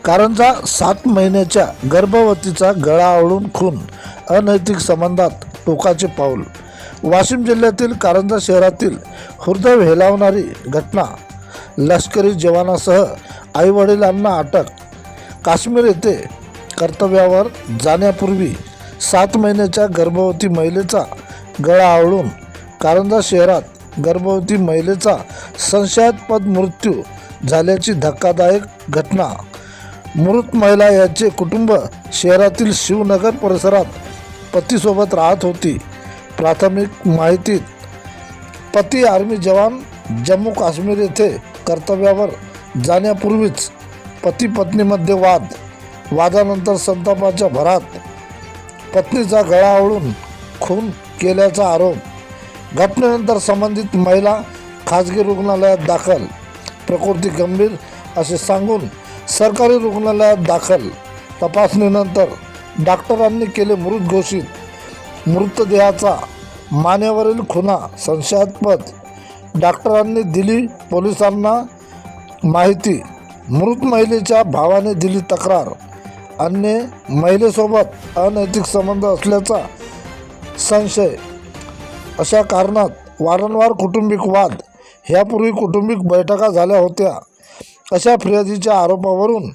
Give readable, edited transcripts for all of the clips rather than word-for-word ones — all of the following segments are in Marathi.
कारंजा 7 महिन्याच्या गर्भवतीचा गळा आवळून खून, अनैतिक संबंधात टोकाचे पाऊल। वाशिम जिल्ह्यातील कारंजा शहरातील हृदय हेलावणारी घटना। लष्करी जवानासह आईवडिलांना अटक। काश्मीर येथे कर्तव्यावर जाण्यापूर्वी 7 महिन्याच्या गर्भवती महिलेचा गळा आवळून कारंजा शहरात गर्भवती महिलेचा संशयास्पद मृत्यू झाल्याची धक्कादायक घटना। मृत महिला याचे कुटुंब शहरातील शिवनगर परिसरात पतीसोबत राहत होती। प्राथमिक माहितीत पती आर्मी जवान जम्मू काश्मीर येथे कर्तव्यावर जाण्यापूर्वीच पती पत्नीमध्ये वादानंतर संतापाच्या भरात पत्नीचा गळा आवळून खून केल्याचा आरोप। घटनेनंतर संबंधित महिला खाजगी रुग्णालयात दाखल, प्रकृती गंभीर असे सांगून सरकारी रुग्णालयात दाखल। तपासणीनंतर डॉक्टरांनी केले मृत घोषित। मृतदेहाचा मानेवरील खुणा संशयास्पद। डॉक्टरांनी दिली पोलिसांना माहिती। मृत महिलेच्या भावाने दिली तक्रार। अन्य महिलेसोबत अनैतिक संबंध असल्याचा संशय। अशा कारणात वारंवार कौटुंबिक वाद, ह्यापूर्वी कौटुंबिक बैठका झाल्या होत्या, अशा फिर्यादीच्या आरोपावरून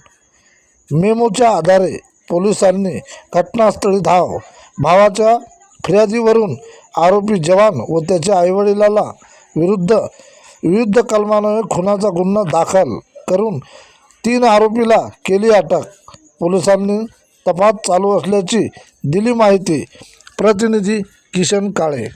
मेमोच्या आधारे पोलिसांनी घटनास्थळी धाव। भावाच्या फिर्यादीवरून आरोपी जवान व त्याच्या आईवडिलाला विविध कलमान्वये खुनाचा गुन्हा दाखल करून 3 आरोपीला केली अटक। पोलिसांनी तपास चालू असल्याची दिली माहिती। प्रतिनिधी किशन काळे।